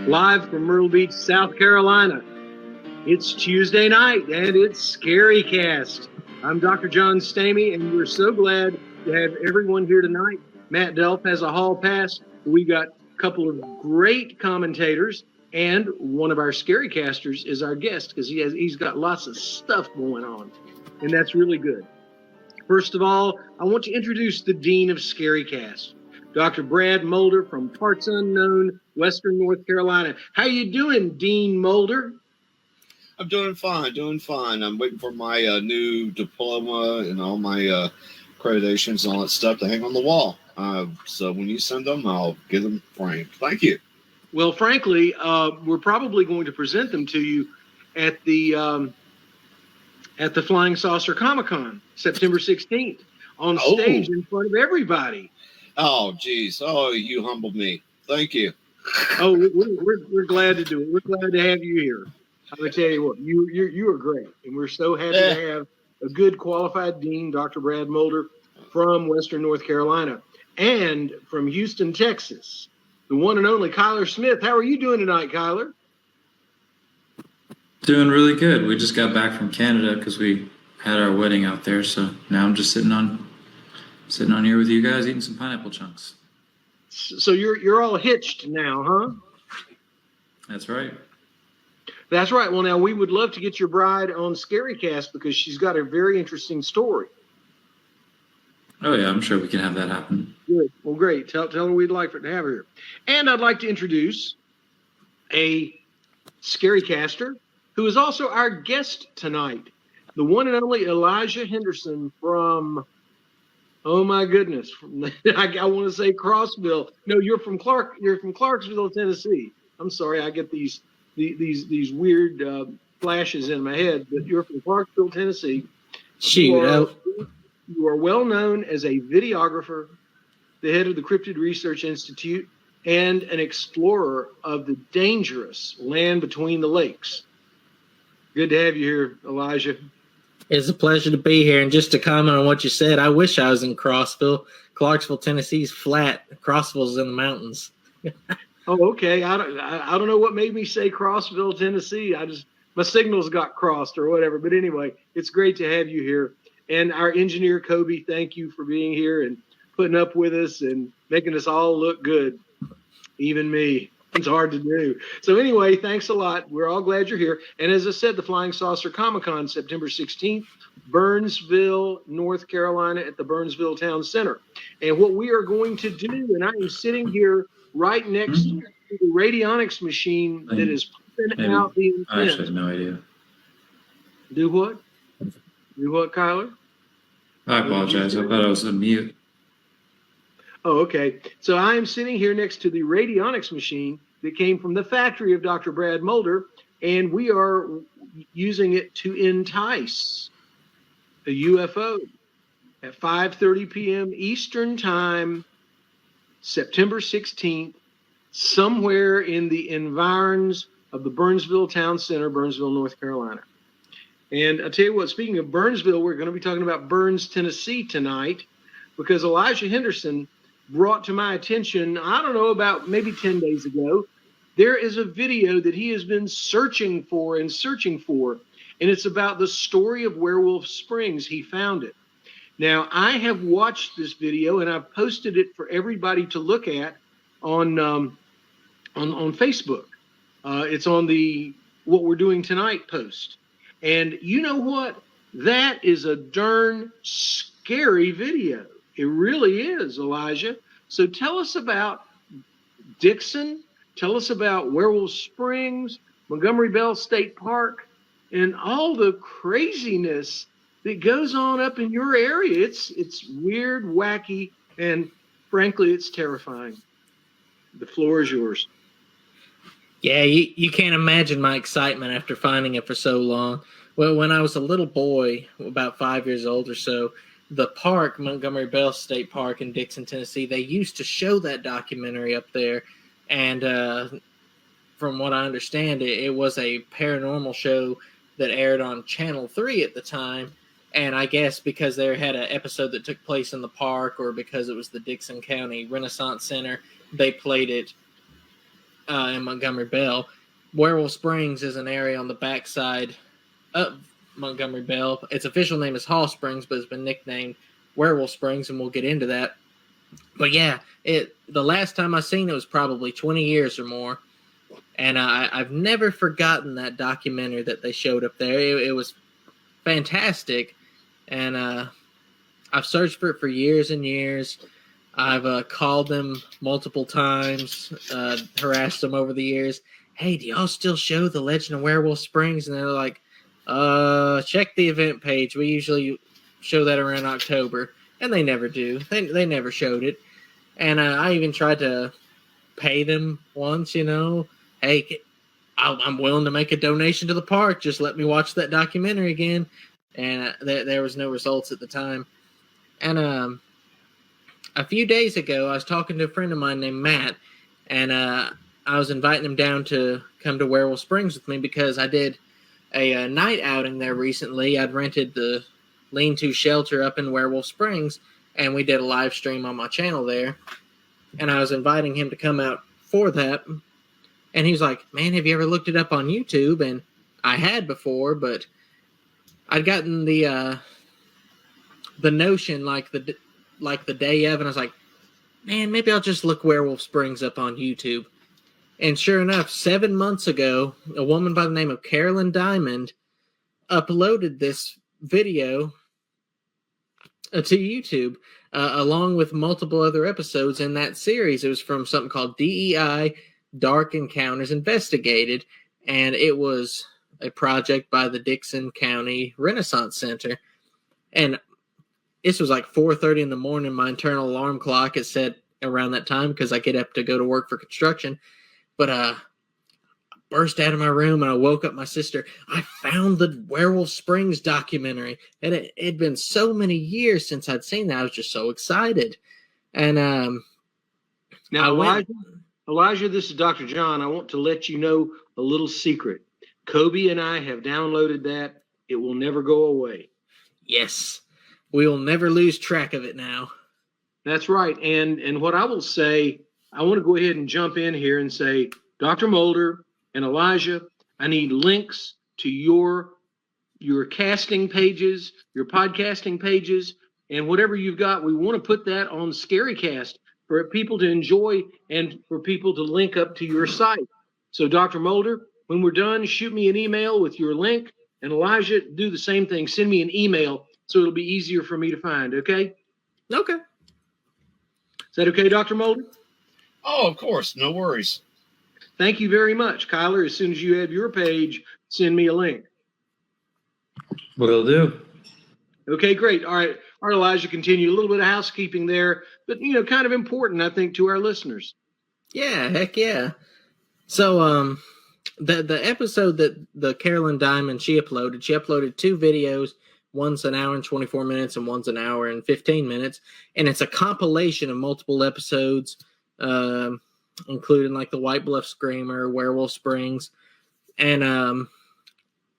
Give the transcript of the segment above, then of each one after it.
live from Myrtle Beach, South Carolina. It's Tuesday night, and it's ScaryCast. I'm Dr. John Stamey, and we're so glad to have everyone here tonight. Matt Delp has a hall pass. We got a couple of great commentators, and one of our ScaryCasters is our guest because he's got lots of stuff going on, and that's really good. First of all, I want to introduce the Dean of ScaryCast, Dr. Brad Mulder from Parts Unknown, Western North Carolina. How you doing, Dean Mulder? I'm doing fine. I'm waiting for my new diploma and all my accreditations and all that stuff to hang on the wall. So when you send them, I'll get them framed. Thank you. Well, frankly, we're probably going to present them to you at the Flying Saucer Comic-Con, September 16th, on stage in front of everybody. Oh, geez. Oh, you humbled me. Thank you. Oh, we're glad to do it. We're glad to have you here. I'm going to tell you what, you are great, and we're so happy to have a good qualified dean, Dr. Brad Mulder, from Western North Carolina, and from Houston, Texas, the one and only Kyler Smith. How are you doing tonight, Kyler? Doing really good. We just got back from Canada because we had our wedding out there, so now I'm just sitting on here with you guys eating some pineapple chunks. So you're all hitched now, huh? That's right. That's right. Well, now we would love to get your bride on ScaryCast because she's got a very interesting story. Oh yeah, I'm sure we can have that happen. Good. Well, great. Tell her we'd like to have her here. And I'd like to introduce a ScaryCaster who is also our guest tonight, the one and only Elijah Henderson from, oh my goodness, I want to say Crossville. No, you're from Clarksville, Tennessee. I'm sorry, I get these weird flashes in my head, but you're from Clarksville, Tennessee. You are well known as a videographer, the head of the Cryptid Research Institute, and an explorer of the dangerous land between the lakes. Good to have you here, Elijah. It's a pleasure to be here. And just to comment on what you said, I wish I was in Crossville. Clarksville, Tennessee's flat. Crossville's in the mountains. Oh, okay. I don't know what made me say Crossville, Tennessee. My signals got crossed or whatever. But anyway, it's great to have you here. And our engineer, Koby, thank you for being here and putting up with us and making us all look good. Even me. It's hard to do. So anyway, thanks a lot. We're all glad you're here. And as I said, the Flying Saucer Comic-Con, September 16th, Burnsville, North Carolina, at the Burnsville Town Center. And what we are going to do, and I am sitting here right next to the radionics machine that is pumping out the intent. I actually have no idea. Do what? Do what, Kyler? I apologize. I thought I was on mute. Oh, okay. So I am sitting here next to the radionics machine that came from the factory of Dr. Brad Mulder, and we are using it to entice a UFO at 5:30 p.m. Eastern Time, September 16th, somewhere in the environs of the Burnsville Town Center, Burnsville, North Carolina. And I'll tell you what, speaking of Burnsville, we're going to be talking about Burns, Tennessee tonight, because Elijah Henderson brought to my attention, I don't know, about maybe 10 days ago, there is a video that he has been searching for, and it's about the story of Werewolf Springs. He found it. Now, I have watched this video, and I've posted it for everybody to look at on Facebook. It's on the What We're Doing Tonight post. And you know what? That is a darn scary video. It really is, Elijah. So tell us about Dixon. Tell us about Werewolf Springs, Montgomery Bell State Park, and all the craziness that goes on up in your area. It's weird, wacky, and frankly, it's terrifying. The floor is yours. Yeah, you can't imagine my excitement after finding it for so long. Well, when I was a little boy, about 5 years old or so, the park, Montgomery Bell State Park in Dixon, Tennessee, they used to show that documentary up there. And from what I understand, it was a paranormal show that aired on Channel 3 at the time. And I guess because they had an episode that took place in the park, or because it was the Dixon County Renaissance Center, they played it in Montgomery Bell. Werewolf Springs is an area on the backside of Montgomery Bell. Its official name is Hall Springs, but it's been nicknamed Werewolf Springs, and we'll get into that. But yeah, the last time I seen it was probably 20 years or more, and I've never forgotten that documentary that they showed up there. It was fantastic, and I've searched for it for years and years. I've called them multiple times, harassed them over the years. Hey, do y'all still show The Legend of Werewolf Springs? And they're like, check the event page. We usually show that around October. And they never do. They never showed it. And I even tried to pay them once, Hey, I'm willing to make a donation to the park. Just let me watch that documentary again. And there was no results at the time. And a few days ago, I was talking to a friend of mine named Matt. And I was inviting him down to come to Werewolf Springs with me because I did a night outing there recently. I'd rented the lean-to shelter up in Werewolf Springs, and we did a live stream on my channel there. And I was inviting him to come out for that. And he was like, man, have you ever looked it up on YouTube? And I had before, but I'd gotten the notion like the day of, and I was like, man, maybe I'll just look Werewolf Springs up on YouTube. And sure enough, 7 months ago, a woman by the name of Carolyn Diamond uploaded this video to YouTube, along with multiple other episodes in that series. It was from something called DEI Dark Encounters Investigated, and it was a project by the Dickson County Renaissance Center. And this was like 4:30 in the morning. My internal alarm clock is set around that time because I get up to go to work for construction. But I burst out of my room and I woke up my sister. I found the Werewolf Springs documentary. And it had been so many years since I'd seen that. I was just so excited. And now, Elijah, this is Dr. John. I want to let you know a little secret. Koby and I have downloaded that. It will never go away. Yes. We will never lose track of it now. That's right. And what I will say, I want to go ahead and jump in here and say, Dr. Mulder and Elijah, I need links to your casting pages, your podcasting pages, and whatever you've got. We want to put that on ScaryCast for people to enjoy and for people to link up to your site. So, Dr. Mulder, when we're done, shoot me an email with your link. And Elijah, do the same thing. Send me an email so it'll be easier for me to find, okay? Okay. Is that okay, Dr. Mulder? Oh, of course. No worries. Thank you very much. Kyler, as soon as you have your page, send me a link. Will do. Okay, great. All right, Elijah, continue. A little bit of housekeeping there, but, kind of important, I think, to our listeners. Yeah, heck yeah. So, the episode that the Carolyn Diamond, she uploaded 2 videos. One's an hour and 24 minutes and one's an hour and 15 minutes. And it's a compilation of multiple episodes, including like the White Bluff Screamer, Werewolf Springs. And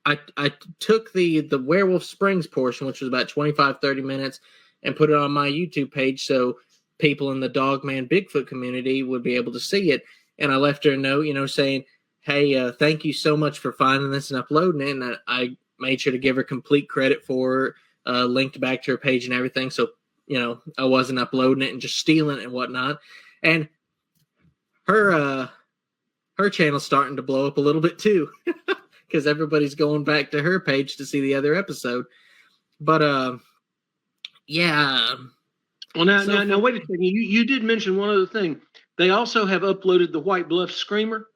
I took the Werewolf Springs portion, which was about 25-30 minutes, and put it on my YouTube page so people in the Dogman Bigfoot community would be able to see it. And I left her a note, saying, hey, thank you so much for finding this and uploading it. And I made sure to give her complete credit for linked back to her page and everything. So, I wasn't uploading it and just stealing it and whatnot. And her channel's starting to blow up a little bit too, because everybody's going back to her page to see the other episode. But yeah. Well, now, wait a second. You did mention one other thing. They also have uploaded the White Bluff Screamer.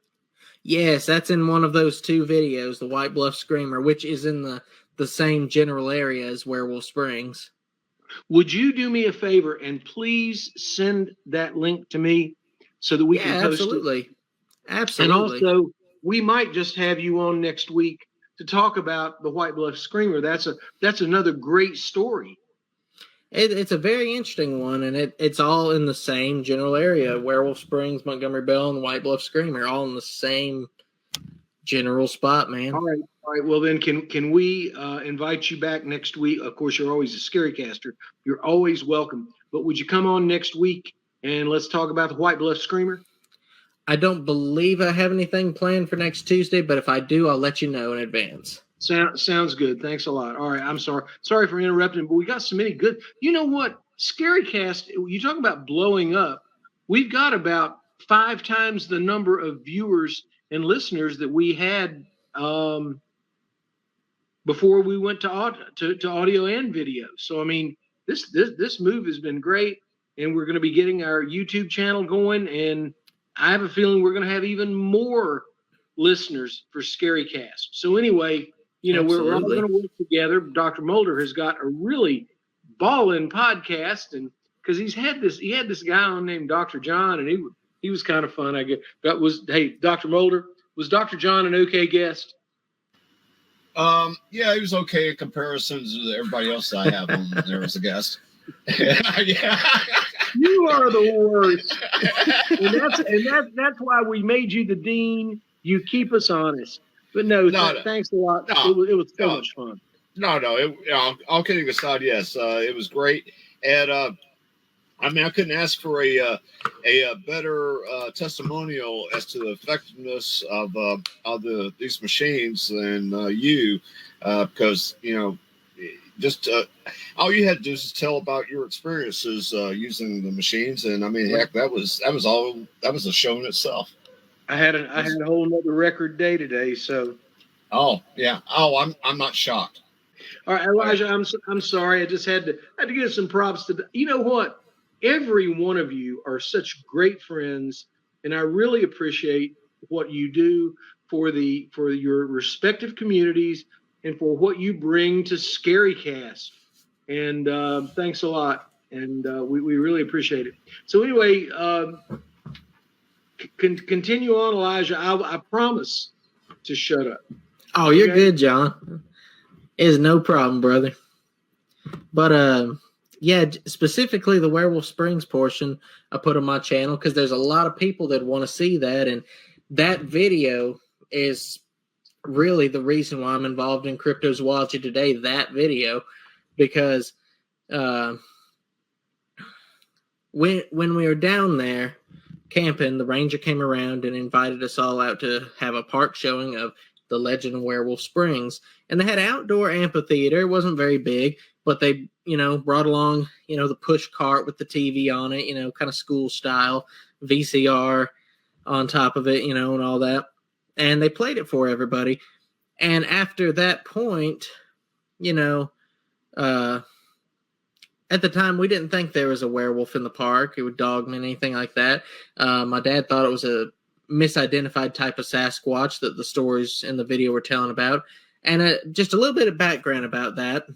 Yes, that's in one of those 2 videos, the White Bluff Screamer, which is in the same general area as Werewolf Springs. Would you do me a favor and please send that link to me so that we can post absolutely. it? Absolutely. And also, we might just have you on next week to talk about the White Bluff Screamer. That's another great story. It's a very interesting one, and it's all in the same general area. Werewolf Springs, Montgomery Bell, and White Bluff Screamer, all in the same general spot, man. All right. Well, then, can we invite you back next week? Of course, you're always a ScaryCaster. You're always welcome. But would you come on next week and let's talk about the White Bluff Screamer? I don't believe I have anything planned for next Tuesday, but if I do, I'll let you know in advance. Sounds good. Thanks a lot. All right, I'm sorry for interrupting, but we got so many good. You know what? ScaryCast. You talk about blowing up. We've got about 5 times the number of viewers and listeners that we had before we went to audio and video. So I mean, this move has been great, and we're going to be getting our YouTube channel going, and I have a feeling we're going to have even more listeners for ScaryCast. So anyway, we're all going to work together. Dr. Mulder has got a really ballin' podcast, and because he had this guy on named Dr. John, and he was kind of fun. I guess Dr. Mulder, was Dr. John an okay guest? Yeah, he was okay in comparison to everybody else I have on there as a guest. Yeah. You are the worst. and that's why we made you the dean. You keep us honest. But thanks a lot. It was so much fun. All kidding aside, yes, it was great. And I mean, I couldn't ask for a better testimonial as to the effectiveness of these machines than you, because just all you had to do is tell about your experiences using the machines, and I mean, heck, that was a show in itself. I had a whole nother record day today, so. Oh yeah. Oh, I'm not shocked. All right, Elijah, I'm sorry. I just had to give some props to. You know what? Every one of you are such great friends, and I really appreciate what you do for your respective communities and for what you bring to ScaryCast. And thanks a lot, and we really appreciate it. So anyway, continue on, Elijah. I promise to shut up. Oh, you're good, John. It's no problem, brother. But yeah, specifically the Werewolf Springs portion I put on my channel because there's a lot of people that want to see that, and that video is really the reason why I'm involved in Cryptozoology today. That video, because when we were down there camping, the ranger came around and invited us all out to have a park showing of the Legend of Werewolf Springs, and they had an outdoor amphitheater. It wasn't very big, but they brought along the push cart with the TV on it, kind of school style, VCR on top of it, and all that, and they played it for everybody. And after that point, at the time we didn't think there was a werewolf in the park, it would dogman, anything like that. My dad thought it was a misidentified type of Sasquatch that the stories in the video were telling about. And just a little bit of background about that,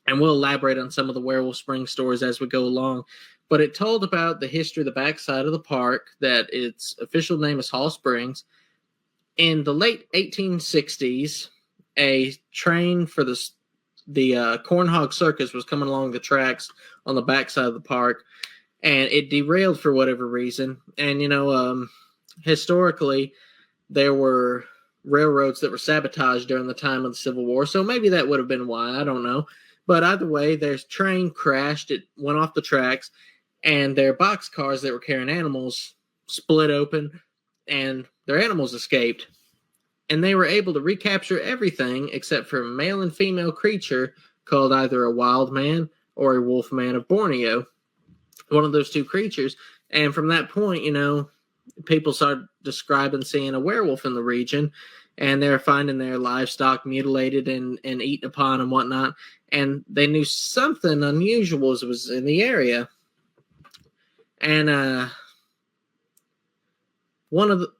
and we'll elaborate on some of the Werewolf Springs stories as we go along. But it told about the history of the backside of the park, that its official name is Hall Springs. In the late 1860s, a train for the Corn Hog Circus was coming along the tracks on the backside of the park, and it derailed for whatever reason. And, historically, there were railroads that were sabotaged during the time of the Civil War, so maybe that would have been why. I don't know. But either way, their train crashed. It went off the tracks, and their boxcars that were carrying animals split open, and their animals escaped. And they were able to recapture everything except for a male and female creature called either a wild man or a wolf man of Borneo, one of those two creatures. And from that point, people started describing seeing a werewolf in the region, and they were finding their livestock mutilated and eaten upon and whatnot. And they knew something unusual was in the area. And one of the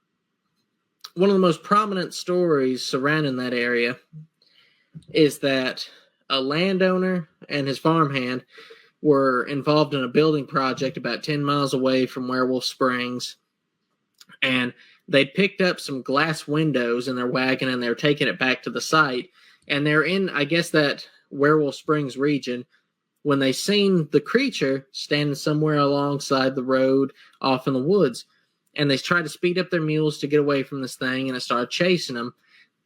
most prominent stories surrounding that area is that a landowner and his farmhand were involved in a building project about 10 miles away from Werewolf Springs. And they picked up some glass windows in their wagon, and they were taking it back to the site. And they're in, I guess, that Werewolf Springs region when they seen the creature standing somewhere alongside the road off in the woods. And they tried to speed up their mules to get away from this thing, and it started chasing them.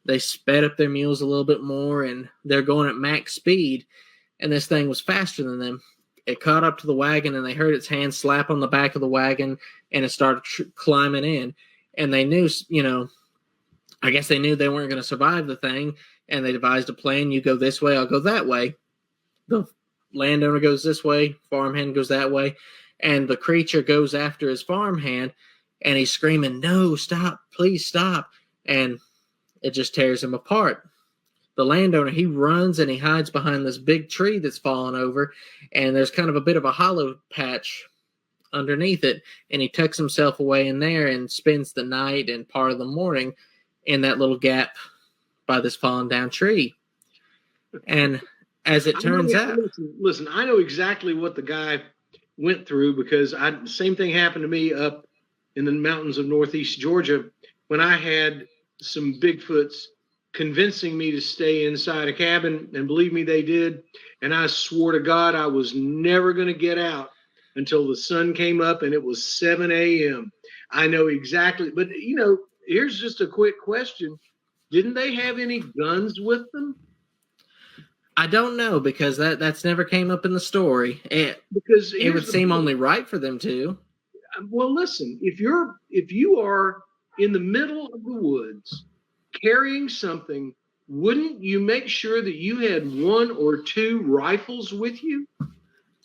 They sped up their mules a little bit more, and they're going at max speed, and this thing was faster than them. it caught up to the wagon, and they heard its hand slap on the back of the wagon, and it started climbing in. And they knew, I guess they knew they weren't going to survive the thing, and they devised a plan. You go this way, I'll go that way. The landowner goes this way, farmhand goes that way, and the creature goes after his farmhand, and he's screaming, "No, stop, please stop." And it just tears him apart. The landowner, he runs and he hides behind this big tree that's fallen over, and there's kind of a bit of a hollow patch underneath it, and he tucks himself away in there and spends the night and part of the morning in that little gap by this fallen down tree. And as it turns out, listen, I know exactly what the guy went through, because the same thing happened to me up in the mountains of northeast Georgia when I had some Bigfoots convincing me to stay inside a cabin, and believe me, they did. And I swore to God I was never going to get out until the sun came up, and it was 7 a.m. I know exactly. But, here's just a quick question. Didn't they have any guns with them? I don't know, because that's never came up in the story. Because it would seem only right for them to. Well, listen, if you are in the middle of the woods carrying something, wouldn't you make sure that you had 1 or 2 rifles with you?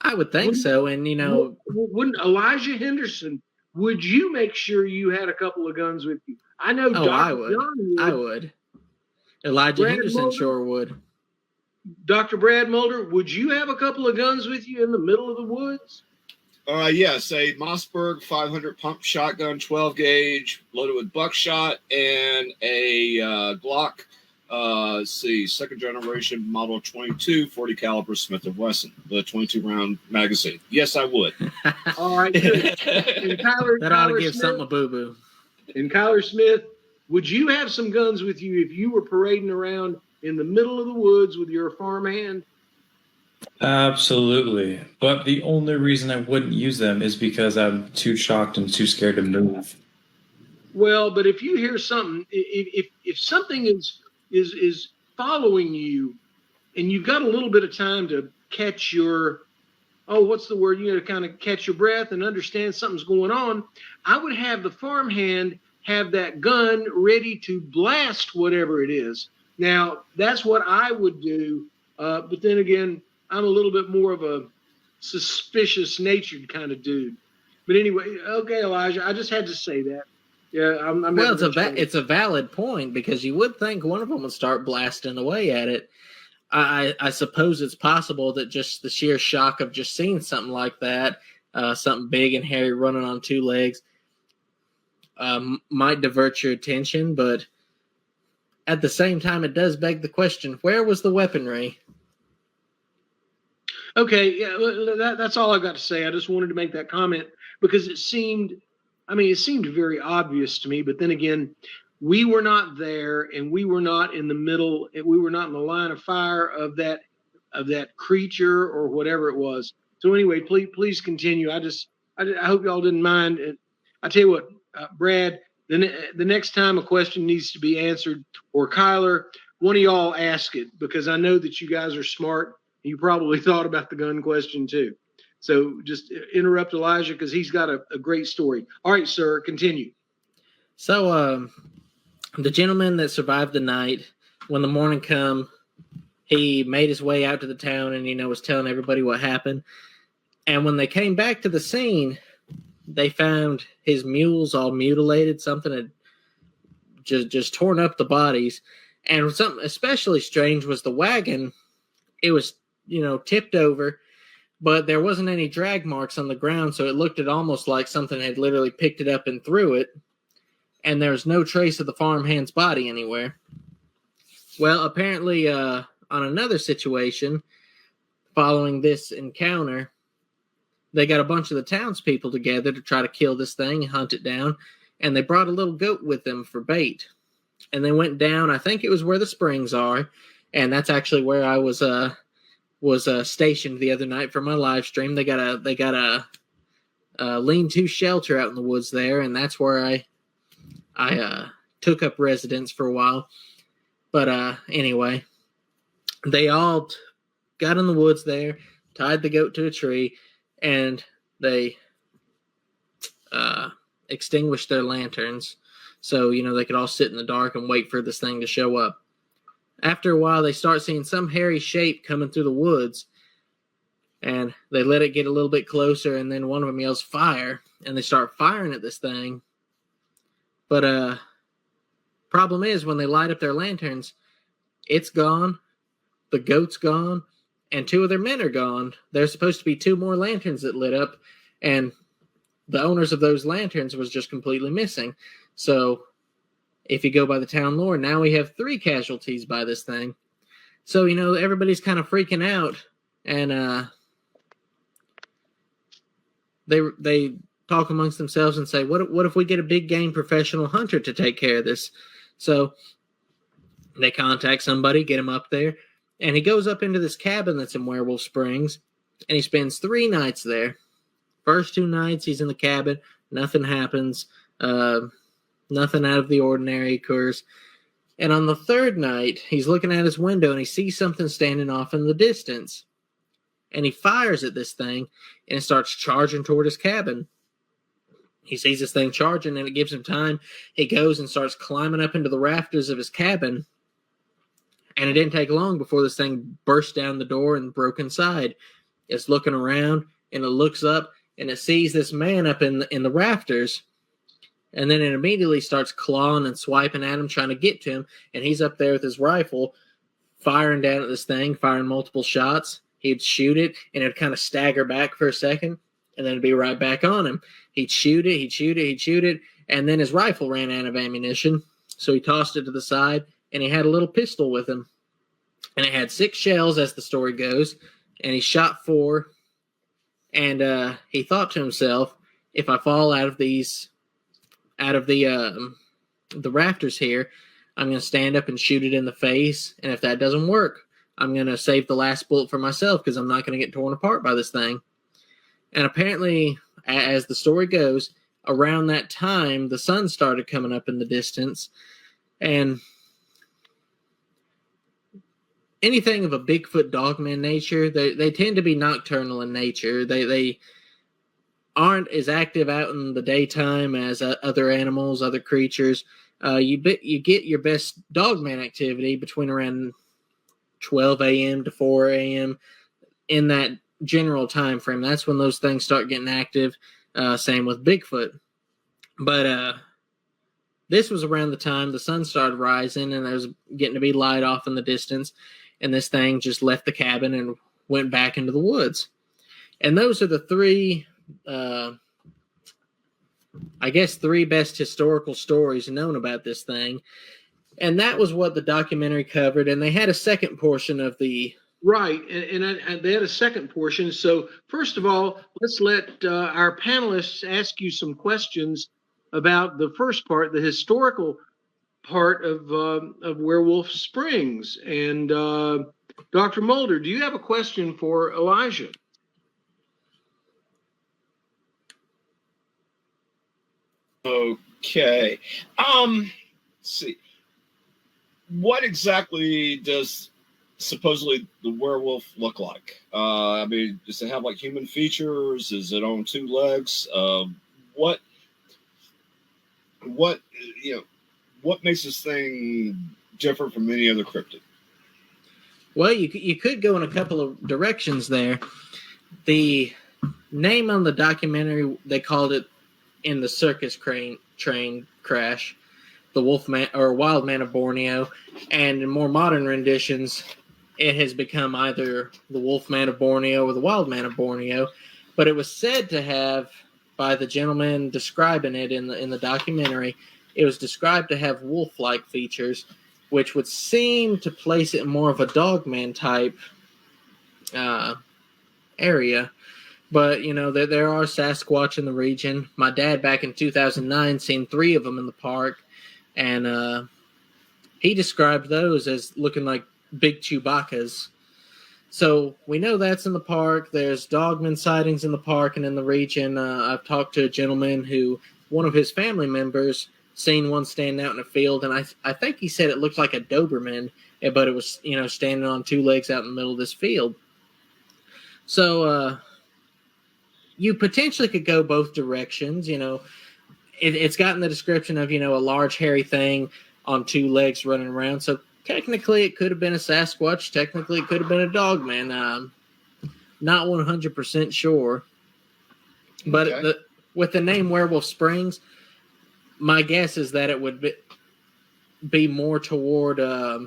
I would think so. And, wouldn't Elijah Henderson, would you make sure you had a couple of guns with you? I know. I would. I would. Elijah Henderson Mulder, sure would. Dr. Brad Mulder, would you have a couple of guns with you in the middle of the woods? Yes, a Mossberg 500 pump shotgun, 12 gauge, loaded with buckshot, and a Glock. Second generation model 22 40 caliber Smith & Wesson, the 22 round magazine. Yes, I would. All right, good. And that ought to give something a boo boo. And Kyler Smith, would you have some guns with you if you were parading around in the middle of the woods with your farmhand? Absolutely. But the only reason I wouldn't use them is because I'm too shocked and too scared to move. Well, but if you hear something, if something is following you, and you've got a little bit of time to catch your, what's the word? To kind of catch your breath and understand something's going on, I would have the farmhand have that gun ready to blast whatever it is. Now, that's what I would do. But then again, I'm a little bit more of a suspicious natured kind of dude. But anyway, okay, Elijah, I just had to say that. Yeah, well, it's a valid point, because you would think one of them would start blasting away at it. I suppose it's possible that just the sheer shock of just seeing something like that, something big and hairy running on 2 legs, might divert your attention. But at the same time, it does beg the question: where was the weaponry? Okay, yeah, that's all I've got to say. I just wanted to make that comment because it seemed very obvious to me. But then again, we were not there, and we were not in the middle. We were not in the line of fire of that creature or whatever it was. So anyway, please continue. I hope y'all didn't mind. I tell you what, Brad, the next time a question needs to be answered, or Kyler, one of y'all ask it, because I know that you guys are smart. You probably thought about the gun question too. So just interrupt Elijah, because he's got a great story. All right, sir, continue. So the gentleman that survived the night, when the morning come, he made his way out to the town and, was telling everybody what happened. And when they came back to the scene, they found his mules all mutilated. Something had just torn up the bodies. And something especially strange was the wagon. It was, tipped over, but there wasn't any drag marks on the ground, so it looked almost like something had literally picked it up and threw it, and there was no trace of the farmhand's body anywhere. Well, apparently, on another situation, following this encounter, they got a bunch of the townspeople together to try to kill this thing and hunt it down, and they brought a little goat with them for bait. And they went down, I think it was where the springs are, and that's actually where I was stationed the other night for my live stream. They got a lean-to shelter out in the woods there, and that's where I took up residence for a while. But anyway, they all got in the woods there, tied the goat to a tree, and they extinguished their lanterns so, they could all sit in the dark and wait for this thing to show up. After a while, they start seeing some hairy shape coming through the woods, and they let it get a little bit closer, and then one of them yells, "Fire!" And they start firing at this thing. But problem is, when they light up their lanterns, it's gone, the goat's gone, and 2 of their men are gone. There's supposed to be 2 more lanterns that lit up, and the owners of those lanterns was just completely missing. So if you go by the town lore, now we have 3 casualties by this thing. So, everybody's kind of freaking out, and they talk amongst themselves and say, what if we get a big game professional hunter to take care of this? So they contact somebody, get him up there, and he goes up into this cabin that's in Werewolf Springs, and he spends 3 nights there. First 2 nights, he's in the cabin, nothing happens, nothing out of the ordinary occurs. And on the 3rd night, he's looking at his window, and he sees something standing off in the distance. And he fires at this thing, and it starts charging toward his cabin. He sees this thing charging, and it gives him time. He goes and starts climbing up into the rafters of his cabin. And it didn't take long before this thing burst down the door and broke inside. It's looking around, and it looks up, and it sees this man up in the rafters. And then it immediately starts clawing and swiping at him, trying to get to him. And he's up there with his rifle, firing down at this thing, firing multiple shots. He'd shoot it, and it'd kind of stagger back for a second, and then it'd be right back on him. He'd shoot it, and then his rifle ran out of ammunition, so he tossed it to the side, and he had a little pistol with him. And it had 6 shells, as the story goes, and he shot 4, and he thought to himself, if I fall out of the rafters here, I'm going to stand up and shoot it in the face, and if that doesn't work, I'm going to save the last bullet for myself because I'm not going to get torn apart by this thing. And apparently, as the story goes, around that time, the sun started coming up in the distance. And anything of a Bigfoot dogman nature, they tend to be nocturnal in nature. They aren't as active out in the daytime as other animals, other creatures. You get your best dogman activity between around 12 a.m. to 4 a.m. in that general time frame. That's when those things start getting active. Same with Bigfoot. But this was around the time the sun started rising and there was getting to be light off in the distance. And this thing just left the cabin and went back into the woods. And those are the 3, I guess, 3 best historical stories known about this thing. And that was what the documentary covered. And they had a second portion of the... Right. And they had a second portion. So first of all, let's let our panelists ask you some questions about the first part, the historical part of Werewolf Springs. And Dr. Mulder, do you have a question for Elijah? Okay. Let's see. What exactly does supposedly the werewolf look like? I mean, does it have like human features? Is it on 2 legs? What makes this thing different from any other cryptid? Well, you could go in a couple of directions there. The name on the documentary, they called it in the circus train crash, the Wolfman or Wild Man of Borneo, and in more modern renditions, it has become either the Wolfman of Borneo or the Wild Man of Borneo. But it was said to have, by the gentleman describing it in the documentary, it was described to have wolf-like features, which would seem to place it in more of a dogman type area. But, there are Sasquatch in the region. My dad, back in 2009, seen 3 of them in the park. And he described those as looking like big Chewbacca's. So we know that's in the park. There's dogman sightings in the park and in the region. I've talked to a gentleman who, one of his family members, seen one standing out in a field. And I think he said it looked like a Doberman, but it was, standing on 2 legs out in the middle of this field. So you potentially could go both directions. It's gotten the description of, a large hairy thing on two legs running around. So technically it could have been a Sasquatch. Technically it could have been a dog man. Not 100% sure. But Okay. with the name Werewolf Springs, my guess is that it would be more toward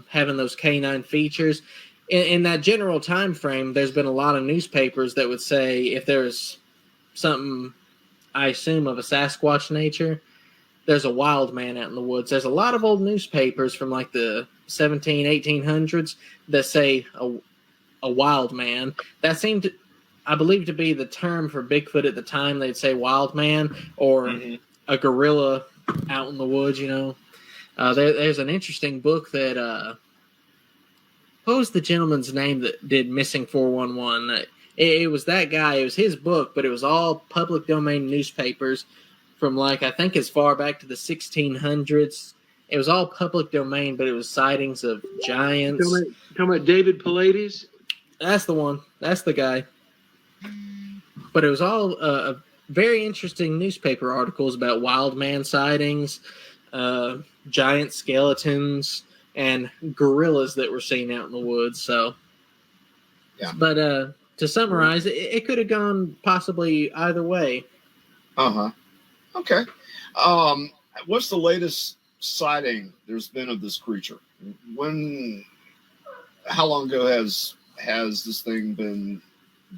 having those canine features. In that general time frame, there's been a lot of newspapers that would say if there's something, I assume, of a Sasquatch nature, there's a wild man out in the woods. There's a lot of old newspapers from like the 1800s that say a wild man. That seemed, I believe, to be the term for Bigfoot at the time. They'd say wild man or a gorilla out in the woods, There's an interesting book that, what was the gentleman's name that did Missing 411? It was that guy. It was his book, but it was all public domain newspapers from I think as far back to the 1600s. It was all public domain, but it was sightings of giants. Talking about David Pallades? That's the one. That's the guy. But it was all very interesting newspaper articles about wild man sightings, giant skeletons, and gorillas that were seen out in the woods. So, yeah. But to summarize, it could have gone possibly either way. Okay. What's the latest sighting there's been of this creature? How long ago has this thing been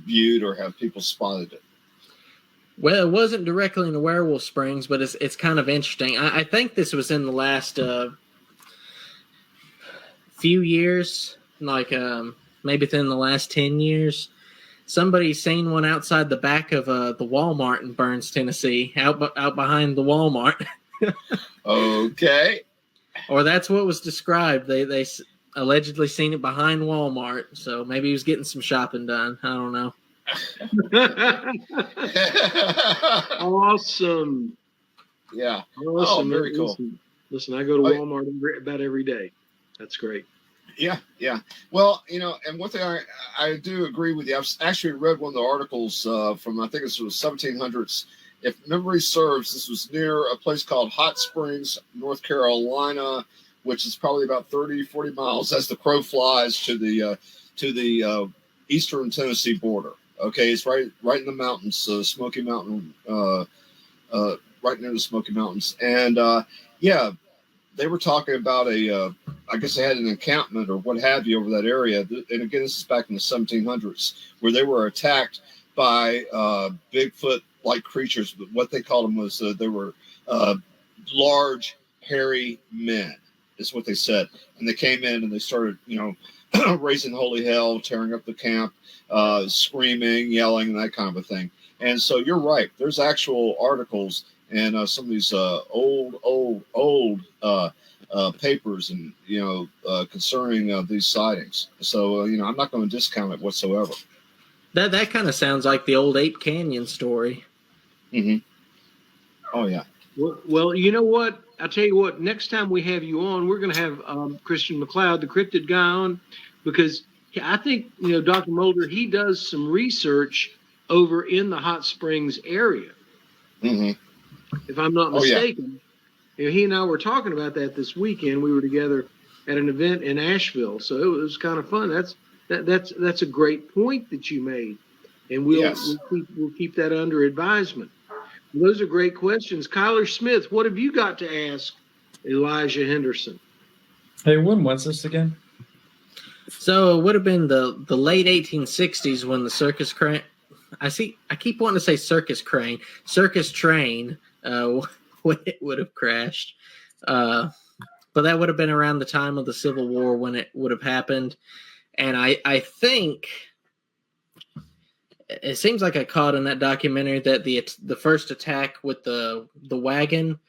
viewed, or have people spotted it? Well, it wasn't directly in the Werewolf Springs, but it's kind of interesting. I think this was in the last few years, maybe within the last 10 years. Somebody's seen one outside the back of the Walmart in Burns, Tennessee, out behind the Walmart. Okay. Or that's what was described. They allegedly seen it behind Walmart, so maybe he was getting some shopping done. I don't know. Awesome. Yeah. Awesome. Very cool. Listen, I go to Walmart about every day. That's great. Yeah. Well, and one thing I do agree with you. I've actually read one of the articles from, I think it was 1700s. If memory serves, this was near a place called Hot Springs, North Carolina, which is probably about 30-40 miles as the crow flies to the eastern Tennessee border. Okay, it's right in the mountains, Smoky Mountain, right near the Smoky Mountains, and they were talking about I guess they had an encampment or what have you over that area. And again, this is back in the 1700s, where they were attacked by Bigfoot-like creatures. But what they called them was they were large, hairy men, is what they said. And they came in and they started, raising holy hell, tearing up the camp, screaming, yelling, and that kind of a thing. And so you're right. There's actual articles and some of these old papers and concerning these sightings. So I'm not going to discount it whatsoever. That kind of sounds like the old Ape Canyon story. Mm-hmm. Oh yeah. Well, you know what? I'll tell you what. Next time we have you on, we're going to have Christian McLeod, the Cryptid guy, on, because I think Dr. Mulder, he does some research over in the Hot Springs area. Mm-hmm. If I'm not mistaken, he and I were talking about that this weekend. We were together at an event in Asheville, so it was kind of fun. That's a great point that you made, and we'll keep that under advisement. Those are great questions. Kyler Smith, what have you got to ask Elijah Henderson? Hey, when was this again? So it would have been the late 1860s when the circus crane. I keep wanting to say circus train would have crashed. But that would have been around the time of the Civil War when it would have happened. And I think it seems like I caught in that documentary that the first attack with the wagon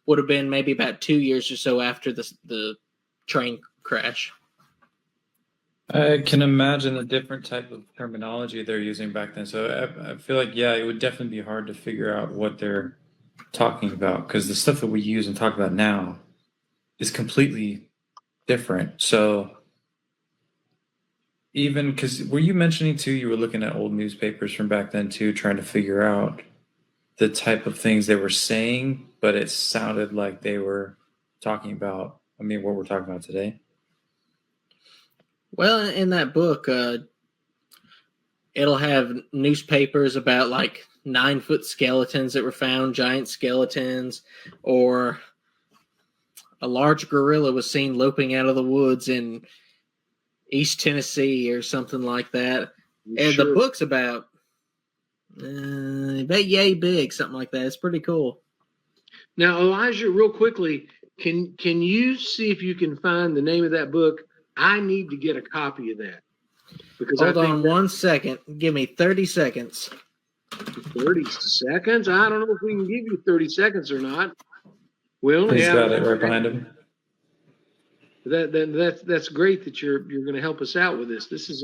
would have been maybe about 2 years or so after the train crash. I can imagine a different type of terminology they're using back then. So I feel like, it would definitely be hard to figure out what they're talking about, because the stuff that we use and talk about now is completely different. So even because were you mentioning too, you were looking at old newspapers from back then too, trying to figure out the type of things they were saying, but it sounded like they were talking about, I mean, what we're talking about today. Well, in that book, it'll have newspapers about like 9-foot skeletons that were found, giant skeletons, or a large gorilla was seen loping out of the woods in East Tennessee or something like that. And Sure. the book's about yay big, something like that. It's pretty cool. Now, Elijah, real quickly, can you see if you can find the name of that book? I need to get a copy of that. Because Hold on 1 second. Give me 30 seconds. 30 seconds? I don't know if we can give you 30 seconds or not. Well, He's yeah, got it right behind him. That's great that you're going to help us out with this. This is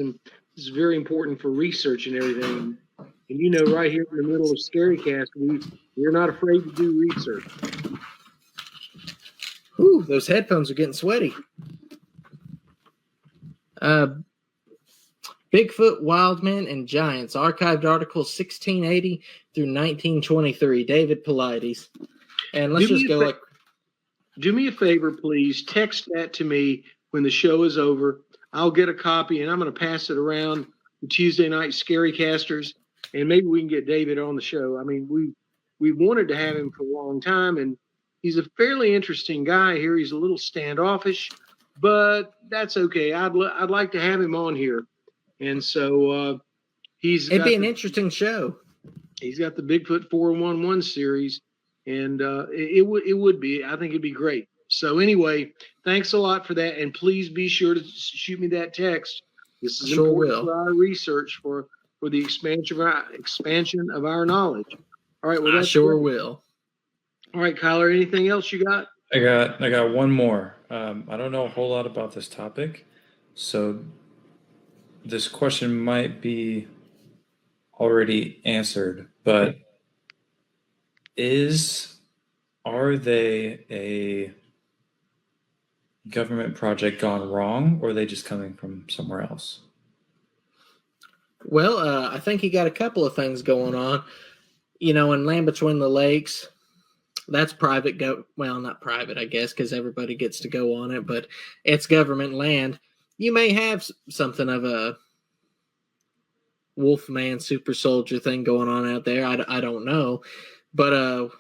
very important for research and everything. And you know, right here in the middle of ScaryCast, we're not afraid to do research. Ooh, those headphones are getting sweaty. Bigfoot, Wildmen, and Giants, archived articles 1680 through 1923, David Paulides. And let's just go like... Do me a favor, please. Text that to me when the show is over. I'll get a copy, and I'm going to pass it around to Tuesday night ScaryCasters, and maybe we can get David on the show. I mean, we wanted to have him for a long time, and he's a fairly interesting guy here. He's a little standoffish, but that's okay. I'd like to have him on here. And so it'd be an interesting show. He's got the Bigfoot 411 series, and it would be. I think it'd be great. So anyway, thanks a lot for that, and please be sure to shoot me that text. This is important for our research for the expansion of our knowledge. All right, well, I sure will. All right, Kyler, anything else you got? I got one more. I don't know a whole lot about this topic, so this question might be already answered, but are they a government project gone wrong, or are they just coming from somewhere else? Well, I think you got a couple of things going on. You know, in Land Between the Lakes, that's private. Well, not private, I guess, because everybody gets to go on it, but it's government land. You may have something of a Wolfman super soldier thing going on out there. I don't know. But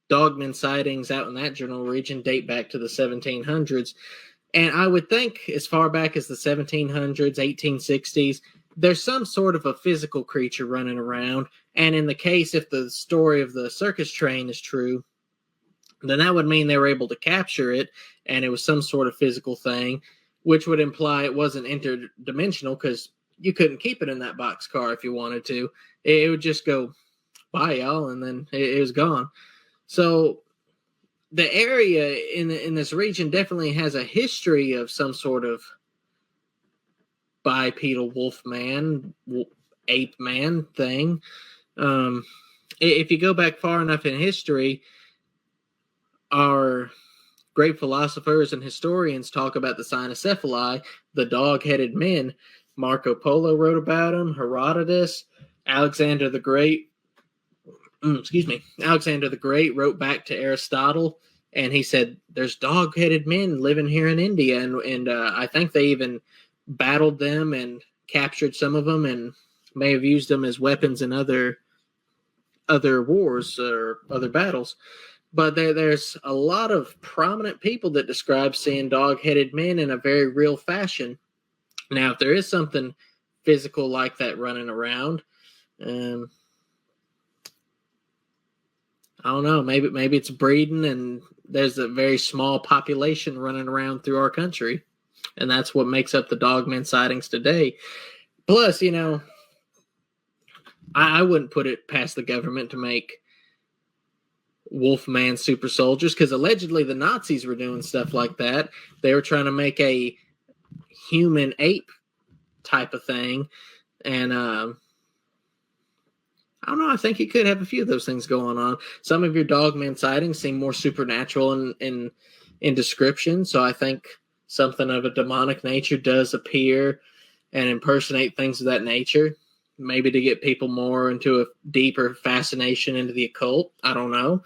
dogman sightings out in that general region date back to the 1700s. And I would think as far back as the 1700s, 1860s, there's some sort of a physical creature running around. And in the case, if the story of the circus train is true, then that would mean they were able to capture it and it was some sort of physical thing, which would imply it wasn't interdimensional because you couldn't keep it in that boxcar if you wanted to. It would just go, bye, y'all, and then it was gone. So the area in this region definitely has a history of some sort of bipedal wolf man, ape man thing. If you go back far enough in history, our great philosophers and historians talk about the cynocephali, the dog-headed men. Marco Polo wrote about them, Herodotus, Alexander the Great wrote back to Aristotle, and he said there's dog-headed men living here in India, and I think they even battled them and captured some of them and may have used them as weapons in other wars or other battles. But there's a lot of prominent people that describe seeing dog-headed men in a very real fashion. Now, if there is something physical like that running around, I don't know. Maybe it's breeding, and there's a very small population running around through our country, and that's what makes up the dogman sightings today. Plus, you know, I wouldn't put it past the government to make Wolfman super soldiers, because allegedly the Nazis were doing stuff like that. They were trying to make a human ape type of thing, and I don't know. I think you could have a few of those things going on. Some of your dogman sightings seem more supernatural in description, so I think something of a demonic nature does appear and impersonate things of that nature, maybe to get people more into a deeper fascination into the occult. I don't know.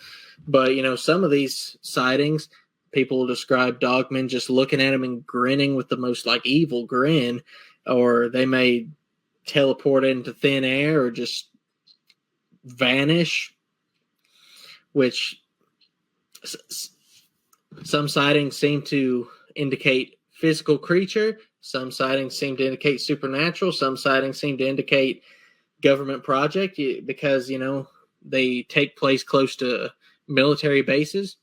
But, some of these sightings, people will describe dogmen just looking at them and grinning with the most evil grin, or they may teleport into thin air or just vanish, which some sightings seem to indicate physical creature. Some sightings seem to indicate supernatural. Some sightings seem to indicate government project because, they take place close to military bases.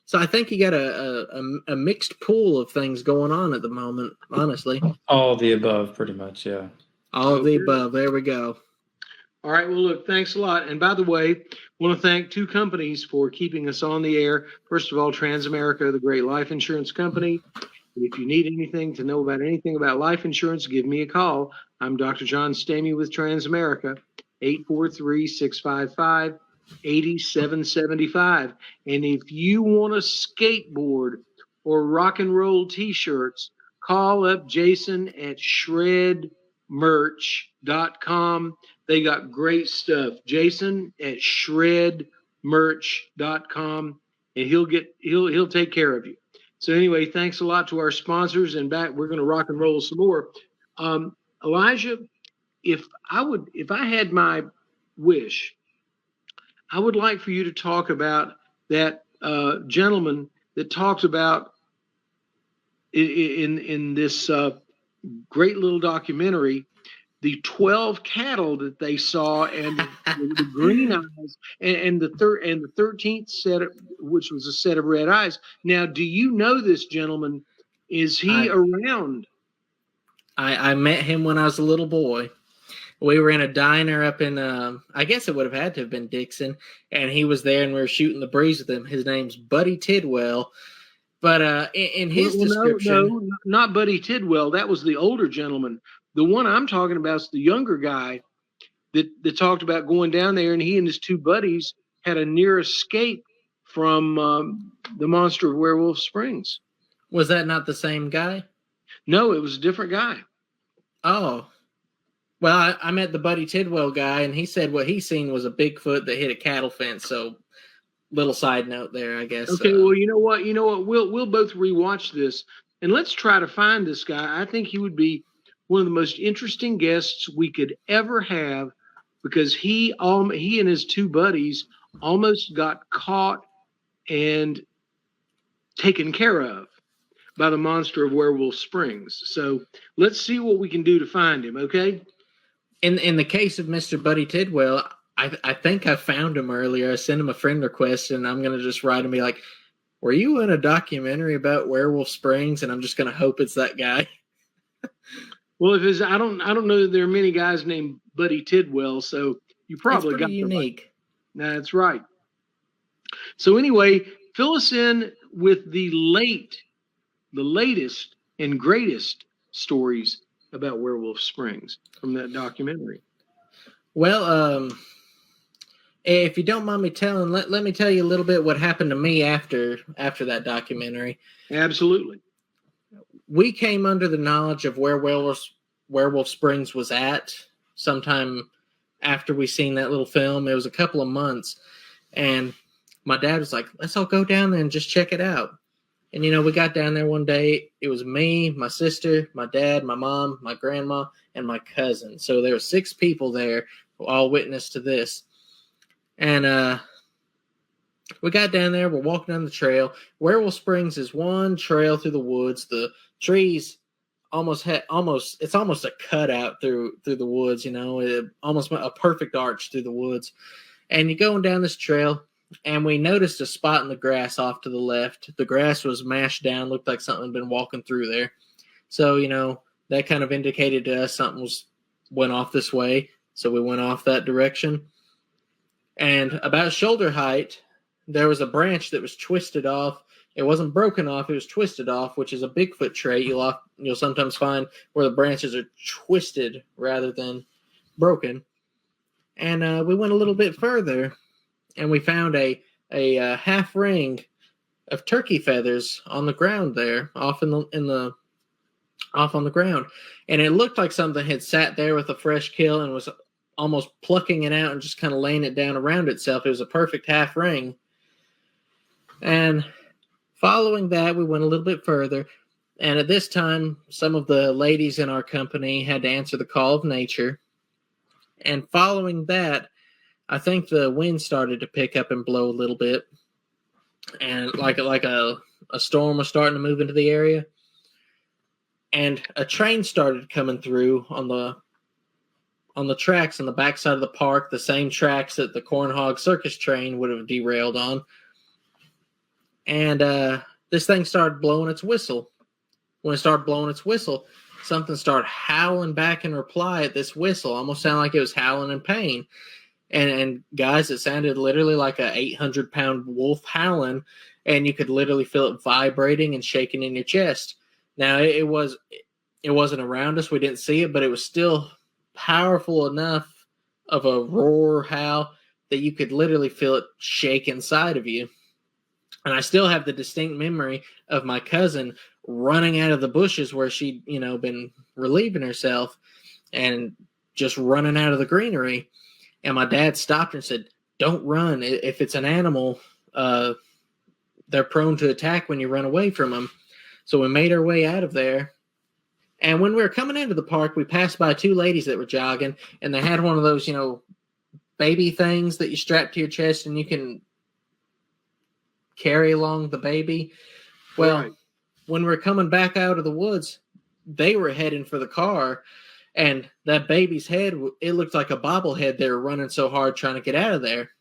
So I think you got a mixed pool of things going on at the moment, honestly. All the above, pretty much, yeah. All of the above. There we go. All right. Well, look, thanks a lot. And by the way, I want to thank two companies for keeping us on the air. First of all, Transamerica, the great life insurance company. If you need anything to know about anything about life insurance, give me a call. I'm Dr. John Stamey with Transamerica, 843-655-8775. And if you want a skateboard or rock and roll t-shirts, call up Jason at shredmerch.com. They got great stuff. Jason at shredmerch.com, and he'll take care of you. So anyway, thanks a lot to our sponsors, and we're going to rock and roll some more. Elijah, if I had my wish, I would like for you to talk about that gentleman that talks about in this great little documentary, the 12 cattle that they saw, and the green eyes, and the 13th set, which was a set of red eyes. Now, do you know this gentleman? Is he around? I met him when I was a little boy. We were in a diner up in, I guess it would have had to have been Dixon, and he was there, and we were shooting the breeze with him. His name's Buddy Tidwell. But in his description... No, not Buddy Tidwell. That was the older gentleman. The one I'm talking about is the younger guy that talked about going down there, and he and his two buddies had a near escape from the monster of Werewolf Springs. Was that not the same guy? No, it was a different guy. Oh. Well, I met the Buddy Tidwell guy, and he said what he seen was a Bigfoot that hit a cattle fence. So, little side note there, I guess. Okay, well, you know what? We'll both rewatch this, and let's try to find this guy. I think he would be one of the most interesting guests we could ever have, because he and his two buddies almost got caught and taken care of by the monster of Werewolf Springs. So let's see what we can do to find him, okay? In the case of Mr. Buddy Tidwell, I think I found him earlier. I sent him a friend request, and I'm going to just write and be like, were you in a documentary about Werewolf Springs? And I'm just going to hope it's that guy. Well, I don't know that there are many guys named Buddy Tidwell, so you probably got unique. That's right. So anyway, fill us in with the latest and greatest stories about Werewolf Springs from that documentary. Well, if you don't mind me telling, let me tell you a little bit what happened to me after that documentary. Absolutely. We came under the knowledge of where Werewolf Springs was at sometime after we seen that little film. It was a couple of months, and my dad was like, let's all go down there and just check it out. And, we got down there one day. It was me, my sister, my dad, my mom, my grandma, and my cousin. So there were 6 people there who all witness to this. And we got down there. We're walking down the trail. Werewolf Springs is one trail through the woods. The trees it's almost a cutout through the woods, almost a perfect arch through the woods. And you're going down this trail, and we noticed a spot in the grass off to the left. The grass was mashed down, looked like something had been walking through there. So, that kind of indicated to us something went off this way. So we went off that direction. And about shoulder height, there was a branch that was twisted off. It wasn't broken off, it was twisted off, which is a Bigfoot trait. You'll sometimes find where the branches are twisted rather than broken. And we went a little bit further, and we found a half ring of turkey feathers on the ground there, off in the off on the ground. And it looked like something had sat there with a fresh kill and was almost plucking it out and just kind of laying it down around itself. It was a perfect half ring. And following that, we went a little bit further. And at this time, some of the ladies in our company had to answer the call of nature. And following that, I think the wind started to pick up and blow a little bit. And like a storm was starting to move into the area. And a train started coming through on the tracks on the backside of the park, the same tracks that the Cornhog Circus train would have derailed on. And this thing started blowing its whistle. When it started blowing its whistle, something started howling back in reply at this whistle, almost sounded like it was howling in pain. And guys, it sounded literally like a 800-pound wolf howling, and you could literally feel it vibrating and shaking in your chest. Now, it wasn't around us. We didn't see it, but it was still powerful enough of a roar howl that you could literally feel it shake inside of you. And I still have the distinct memory of my cousin running out of the bushes where she'd, been relieving herself and just running out of the greenery. And my dad stopped her and said, "Don't run. If it's an animal, they're prone to attack when you run away from them." So we made our way out of there. And when we were coming into the park, we passed by two ladies that were jogging, and they had one of those, baby things that you strap to your chest and you can carry along the baby. Well, Right. When we were coming back out of the woods, they were heading for the car, and that baby's head, it looked like a bobblehead. They were running so hard trying to get out of there.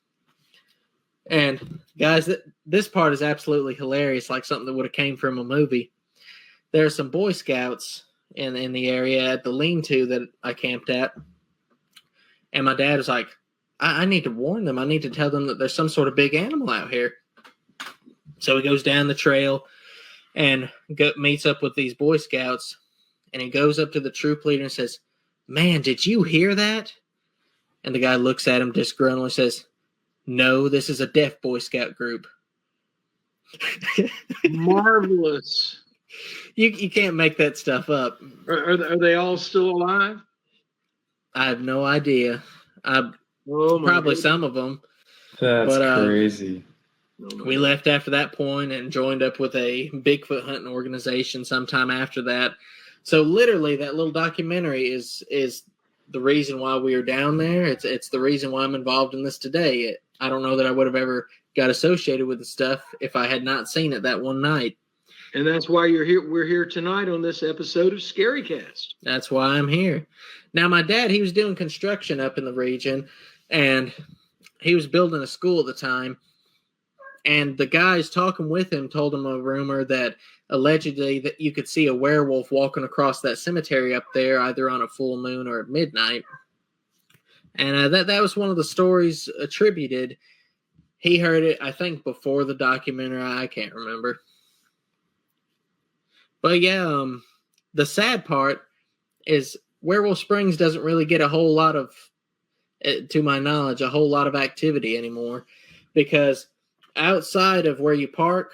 And guys, this part is absolutely hilarious, like something that would have came from a movie. There are some Boy Scouts in the area at the lean-to that I camped at. And my dad was like, I need to warn them. I need to tell them that there's some sort of big animal out here. So he goes down the trail and meets up with these Boy Scouts. And he goes up to the troop leader and says, "Man, did you hear that?" And the guy looks at him disgruntled and says, "No, this is a deaf Boy Scout group." Marvelous. You can't make that stuff up. Are they all still alive? I have no idea. Oh, my Probably goodness. some of them. That's But, crazy. We left after that point and joined up with a Bigfoot hunting organization sometime after that. So literally, that little documentary is the reason why we are down there. It's the reason why I'm involved in this today. I don't know that I would have ever got associated with the stuff if I had not seen it that one night. And that's why you're here. We're here tonight on this episode of ScaryCast. That's why I'm here. Now, my dad, he was doing construction up in the region, and he was building a school at the time. And the guys talking with him told him a rumor that allegedly that you could see a werewolf walking across that cemetery up there, either on a full moon or at midnight. And that was one of the stories attributed. He heard it, I think, before the documentary. I can't remember. But yeah, the sad part is Werewolf Springs doesn't really get a whole lot of, to my knowledge, a whole lot of activity anymore, because outside of where you park,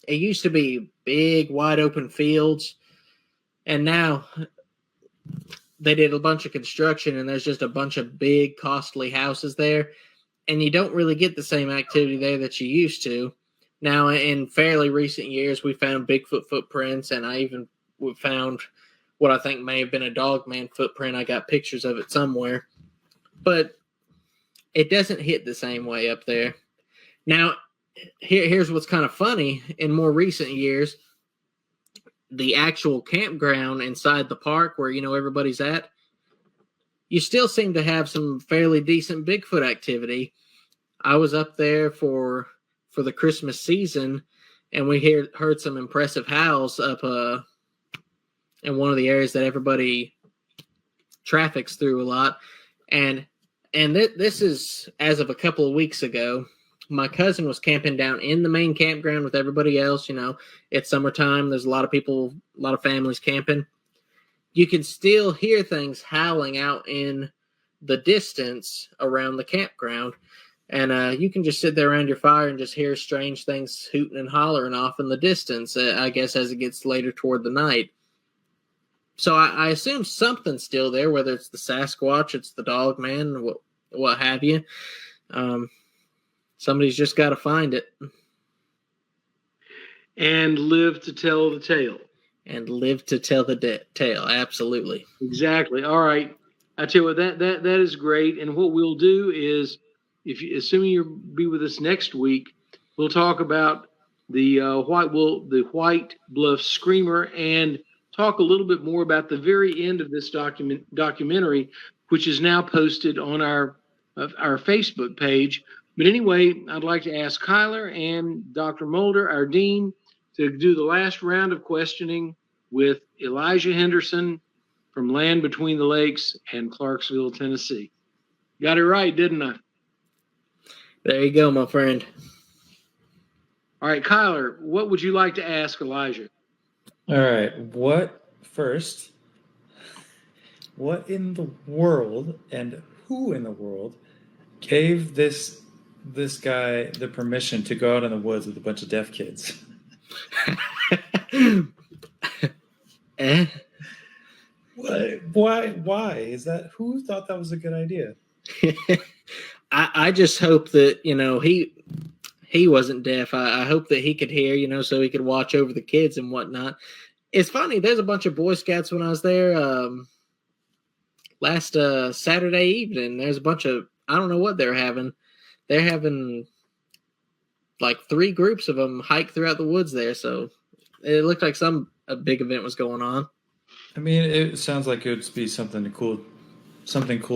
it used to be big, wide open fields, and now they did a bunch of construction, and there's just a bunch of big, costly houses there, and you don't really get the same activity there that you used to. Now, in fairly recent years, we found Bigfoot footprints, and I even found what I think may have been a Dogman footprint. I got pictures of it somewhere. But it doesn't hit the same way up there. Now, here's what's kind of funny. In more recent years, the actual campground inside the park where, everybody's at, you still seem to have some fairly decent Bigfoot activity. I was up there for the Christmas season, and we heard some impressive howls up in one of the areas that everybody traffics through a lot. And this is as of a couple of weeks ago. My cousin was camping down in the main campground with everybody else. It's summertime. There's a lot of people, a lot of families camping. You can still hear things howling out in the distance around the campground. And you can just sit there around your fire and just hear strange things hooting and hollering off in the distance, I guess, as it gets later toward the night. So I assume something's still there, whether it's the Sasquatch, it's the dog man, what have you. Somebody's just got to find it. And live to tell the tale. And live to tell the tale. Absolutely. Exactly. All right. I tell you what, that is great. And what we'll do is, assuming you'll be with us next week, we'll talk about the White Bluff Screamer and talk a little bit more about the very end of this documentary, which is now posted on our Facebook page. But anyway, I'd like to ask Kyler and Dr. Mulder, our dean, to do the last round of questioning with Elijah Henderson from Land Between the Lakes and Clarksville, Tennessee. Got it right, didn't I? There you go, my friend. All right, Kyler, what would you like to ask Elijah? All right, what in the world and who in the world gave this guy the permission to go out in the woods with a bunch of deaf kids? Why is that? Who thought that was a good idea? I just hope that, he wasn't deaf. I hope that he could hear, so he could watch over the kids and whatnot. It's funny, there's a bunch of Boy Scouts when I was there last Saturday evening. There's a bunch of, I don't know what they're having. They're having like 3 groups of them hike throughout the woods there. So it looked like a big event was going on. I mean, it sounds like it would be something cool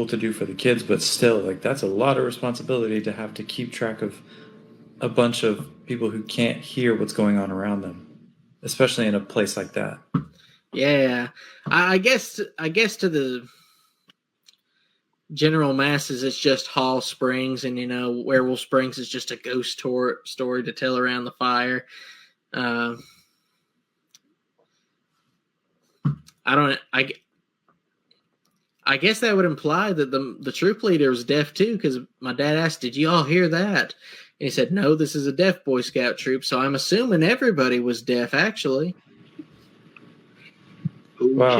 to do for the kids, but still, like, that's a lot of responsibility to have to keep track of a bunch of people who can't hear what's going on around them, especially in a place like that. Yeah, I guess to the general masses, it's just Hall Springs, and Werewolf Springs is just a ghost story to tell around the fire. I guess that would imply that the troop leader was deaf too, because my dad asked, "Did you all hear that?" And he said, "No, this is a deaf Boy Scout troop." So I'm assuming everybody was deaf, actually. Okay. Wow. All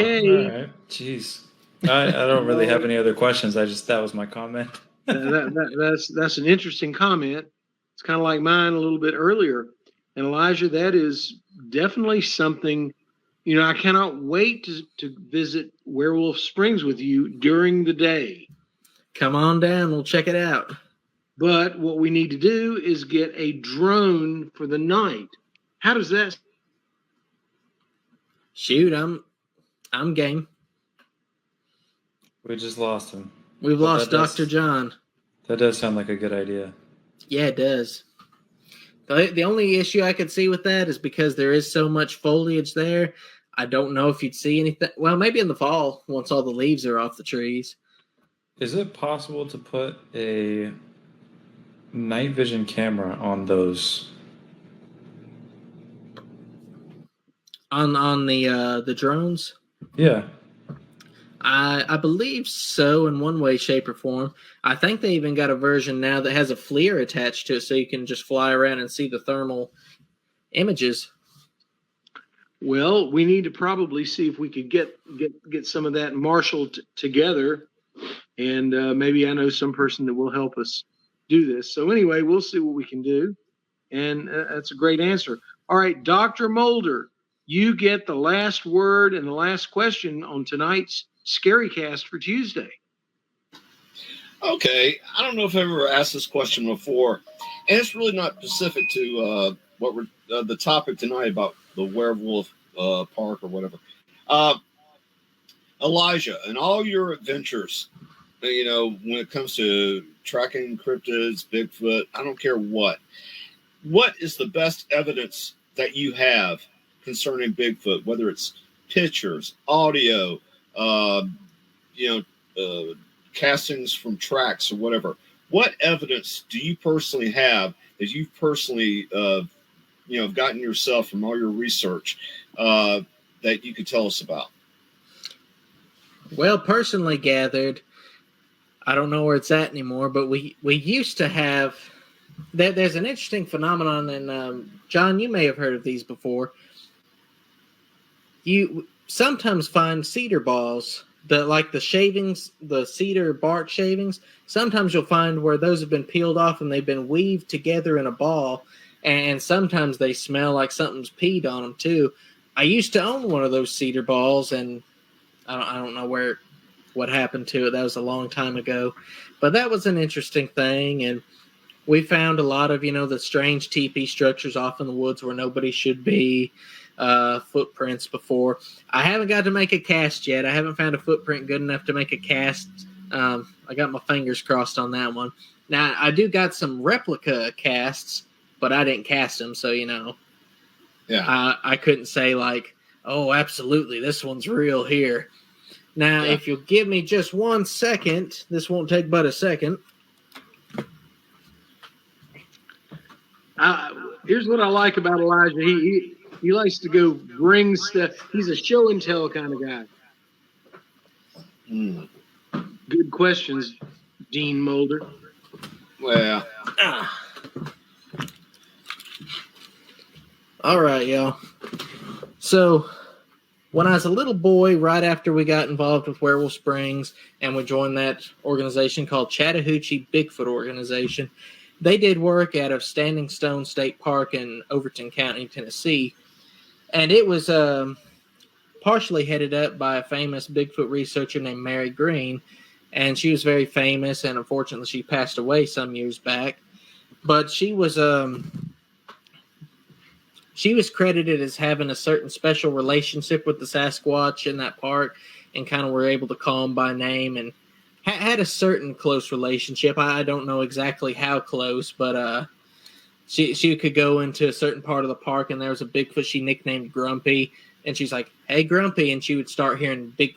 right. Jeez. I don't really have any other questions. That was my comment. That's an interesting comment. It's kind of like mine a little bit earlier. And Elijah, that is definitely something. I cannot wait to visit Werewolf Springs with you during the day. Come on down. We'll check it out. But what we need to do is get a drone for the night. How does that? Shoot, I'm game. We just lost him. We've lost Dr. John. That does sound like a good idea. Yeah, it does. The only issue I could see with that is because there is so much foliage there. I don't know if you'd see anything. Well, maybe in the fall, once all the leaves are off the trees. Is it possible to put a night vision camera on those? On the drones? Yeah. I believe so, in one way, shape, or form. I think they even got a version now that has a FLIR attached to it, so you can just fly around and see the thermal images. Well, we need to probably see if we could get some of that marshaled together, and maybe I know some person that will help us do this. So anyway, we'll see what we can do, and that's a great answer. All right, Dr. Mulder, you get the last word and the last question on tonight's ScaryCast for Tuesday. Okay, I don't know if I've ever asked this question before, and it's really not specific to what we're the topic tonight about the werewolf park or whatever. Elijah, and all your adventures, when it comes to tracking cryptids, Bigfoot, I don't care what is the best evidence that you have concerning Bigfoot, whether it's pictures, audio, castings from tracks or whatever. What evidence do you personally have that you've personally, gotten yourself from all your research that you could tell us about? Well, personally gathered, I don't know where it's at anymore, but we used to have. There's an interesting phenomenon, and John, you may have heard of these before. sometimes find cedar balls, the shavings, the cedar bark shavings. Sometimes you'll find where those have been peeled off and they've been weaved together in a ball, and sometimes they smell like something's peed on them too. I used to own one of those cedar balls, and I don't know what happened to it. That was a long time ago, but that was an interesting thing. And we found a lot of, the strange teepee structures off in the woods where nobody should be, footprints before. I haven't got to make a cast yet. I haven't found a footprint good enough to make a cast. I got my fingers crossed on that one. Now, I do got some replica casts, but I didn't cast them, so, Yeah. I couldn't say like, oh, absolutely, this one's real here. Now, if you'll give me just 1 second, this won't take but a second. Here's what I like about Elijah. He likes to go bring stuff. He's a show and tell kind of guy. Good questions, Dean Mulder. Well. All right, y'all. So, when I was a little boy, right after we got involved with Werewolf Springs, and we joined that organization called Chattahoochee Bigfoot Organization, they did work out of Standing Stone State Park in Overton County, Tennessee. And it was partially headed up by a famous Bigfoot researcher named Mary Green. And she was very famous, and unfortunately she passed away some years back. But she was credited as having a certain special relationship with the Sasquatch in that park, and kind of were able to call him by name, and had a certain close relationship. I don't know exactly how close, but she could go into a certain part of the park, and there was a Bigfoot she nicknamed Grumpy, and she's like, "Hey, Grumpy," and she would start hearing big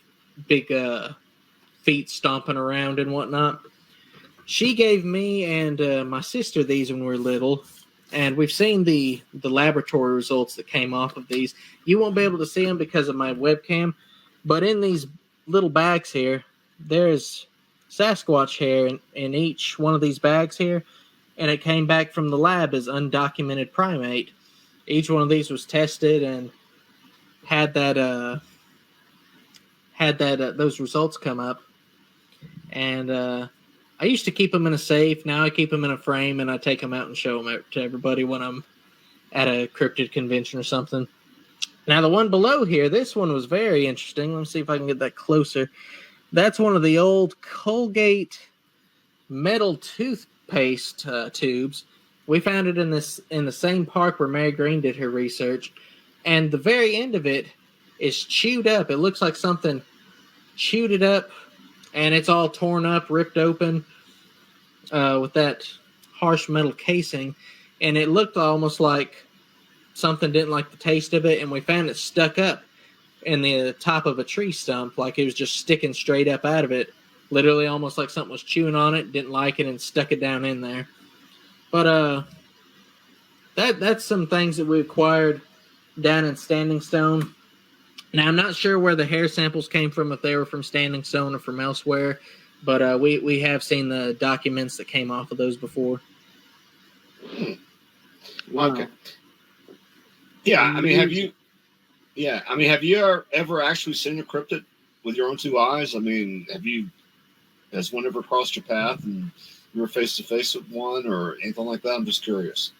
feet stomping around and whatnot. She gave me and my sister these when we were little, and we've seen the laboratory results that came off of these. You won't be able to see them because of my webcam, but in these little bags here, there's Sasquatch hair in each one of these bags here, and it came back from the lab as undocumented primate. Each one of these was tested and had those results come up. And I used to keep them in a safe. Now I keep them in a frame, and I take them out and show them to everybody when I'm at a cryptid convention or something. Now the one below here, this one was very interesting. Let me see if I can get that closer. That's one of the old Colgate metal toothpaste tubes. We found it in the same park where Mary Green did her research, and the very end of it is chewed up. It looks like something chewed it up, and it's all torn up, ripped open with that harsh metal casing, and it looked almost like something didn't like the taste of it, and we found it stuck up in the top of a tree stump, like it was just sticking straight up out of it, literally almost like something was chewing on it, didn't like it, and stuck it down in there. But that's some things that we acquired down in Standing Stone. Now, I'm not sure where the hair samples came from, if they were from Standing Stone or from elsewhere, but we have seen the documents that came off of those before. Wow. Okay. Yeah, I mean, have you ever actually seen a cryptid with your own two eyes? I mean, has one ever crossed your path and you were face to face with one or anything like that? I'm just curious.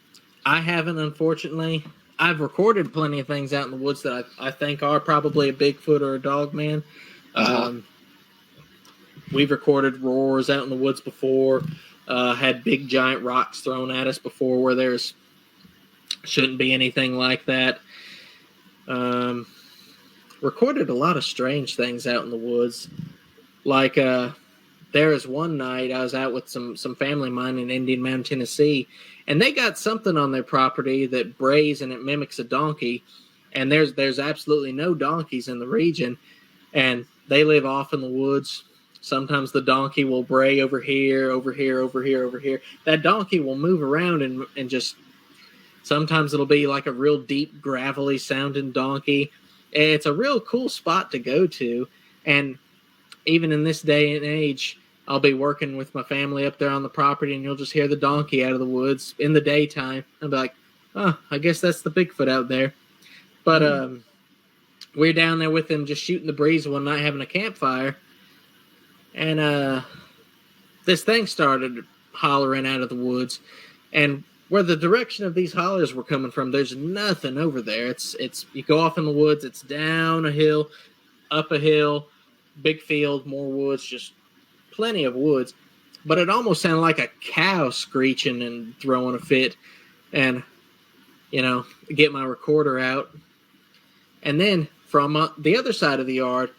I haven't, unfortunately. I've recorded plenty of things out in the woods that I think are probably a Bigfoot or a dog man. We've recorded roars out in the woods before, had big giant rocks thrown at us before where there's shouldn't be anything like that. Recorded a lot of strange things out in the woods. Like there was one night I was out with some family of mine in Indian Mountain, Tennessee, and they got something on their property that brays and it mimics a donkey. And there's absolutely no donkeys in the region, and they live off in the woods. Sometimes the donkey will bray over here, over here, over here, over here. That donkey will move around and just sometimes it'll be like a real deep, gravelly sounding donkey. It's a real cool spot to go to. And even in this day and age, I'll be working with my family up there on the property, and you'll just hear the donkey out of the woods in the daytime. I'll be like, oh, I guess that's the Bigfoot out there. But we were down there with them just shooting the breeze one night, having a campfire. And this thing started hollering out of the woods. And where the direction of these hollers were coming from, there's nothing over there. It's you go off in the woods, it's down a hill, up a hill, big field, more woods, just plenty of woods. But it almost sounded like a cow screeching and throwing a fit. And, get my recorder out. And then from the other side of the yard,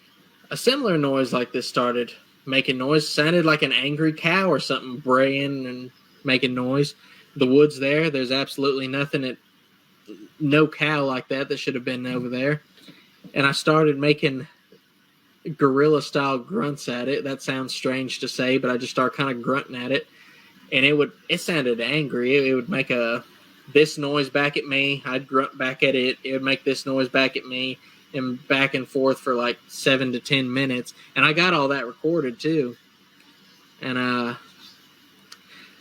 a similar noise like this started making noise. Sounded like an angry cow or something braying and making noise. The woods there's absolutely nothing, no cow like that should have been over there. And I started making gorilla style grunts at it. That sounds strange to say, but I just started kind of grunting at it. And it sounded angry. It would make this noise back at me. I'd grunt back at it. It would make this noise back at me, and back and forth for like 7 to 10 minutes. And I got all that recorded too. And I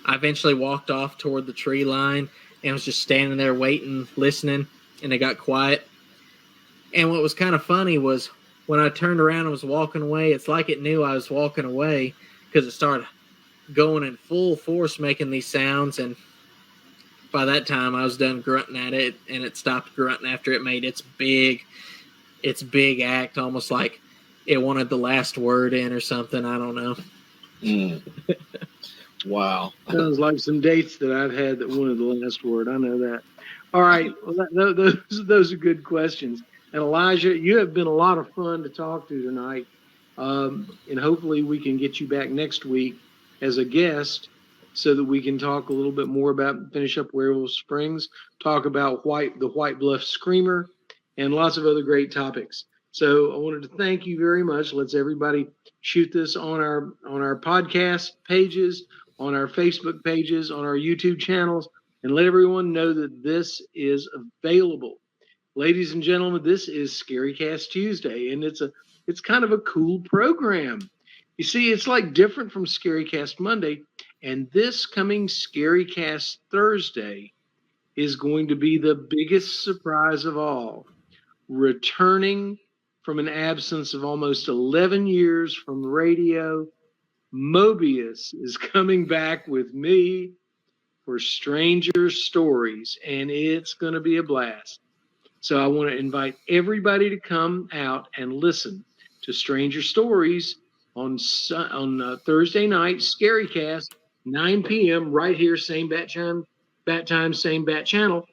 eventually walked off toward the tree line and was just standing there waiting, listening, and it got quiet. And what was kind of funny was when I turned around and was walking away, it's like it knew I was walking away because it started going in full force making these sounds. And by that time, I was done grunting at it, and it stopped grunting after it made its big act, almost like it wanted the last word in or something. I don't know. Wow. Sounds like some dates that I've had that wanted the last word. I know that. All right. Well, those are good questions. And Elijah, you have been a lot of fun to talk to tonight. And hopefully we can get you back next week as a guest so that we can talk a little bit more finish up Werewolf Springs, talk about the White Bluff Screamer, and lots of other great topics. So I wanted to thank you very much. Let's everybody shoot this on our podcast pages, on our Facebook pages, on our YouTube channels, and let everyone know that this is available. Ladies and gentlemen, this is ScaryCast Tuesday, and it's kind of a cool program. You see, it's like different from ScaryCast Monday, and this coming ScaryCast Thursday is going to be the biggest surprise of all. Returning from an absence of almost 11 years from radio, Mobius is coming back with me for Stranger Stories, and it's going to be a blast. So I want to invite everybody to come out and listen to Stranger Stories on Thursday night, ScaryCast, 9 p.m. right here, same bat time, same bat channel.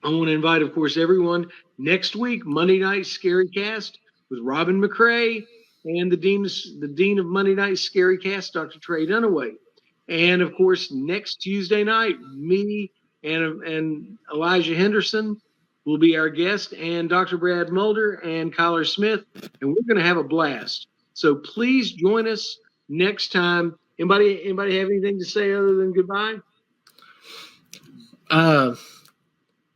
I want to invite, of course, everyone next week, Monday night ScaryCast with Robin McCrae and the Dean of Monday night ScaryCast, Dr. Trey Dunaway. And of course, next Tuesday night, me and Elijah Henderson will be our guest, and Dr. Brad Mulder and Kyler Smith, and we're going to have a blast. So please join us next time. Anybody have anything to say other than goodbye?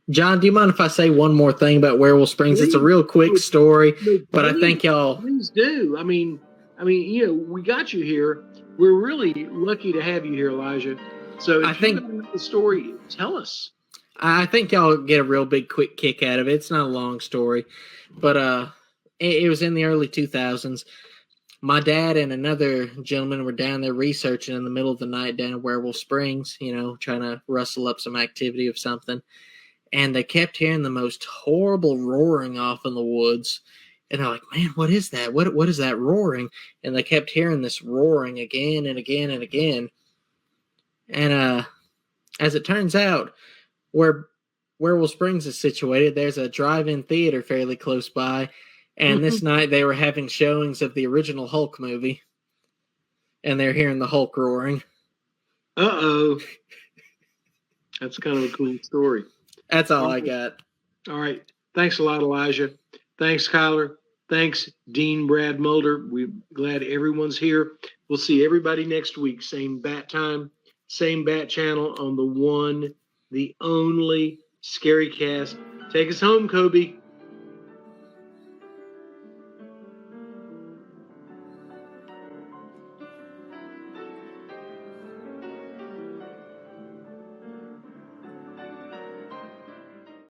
John, do you mind if I say one more thing about Werewolf Springs? It's a real quick story, but I think y'all... Please do. I mean, we got you here. We're really lucky to have you here, Elijah. So if you got the story, tell us. I think y'all get a real big quick kick out of it. It's not a long story, but it was in the early 2000s. My dad and another gentleman were down there researching in the middle of the night down at Werewolf Springs, trying to rustle up some activity of something. And they kept hearing the most horrible roaring off in the woods. And they're like, man, what is that? What is that roaring? And they kept hearing this roaring again and again and again. And as it turns out, where Werewolf Springs is situated, there's a drive-in theater fairly close by. And this night they were having showings of the original Hulk movie. And they're hearing the Hulk roaring. Uh-oh. That's kind of a cool story. That's all I got. All right. Thanks a lot, Elijah. Thanks, Kyler. Thanks, Dean Brad Mulder. We're glad everyone's here. We'll see everybody next week. Same bat time, same bat channel on the one, the only ScaryCast. Take us home, Koby.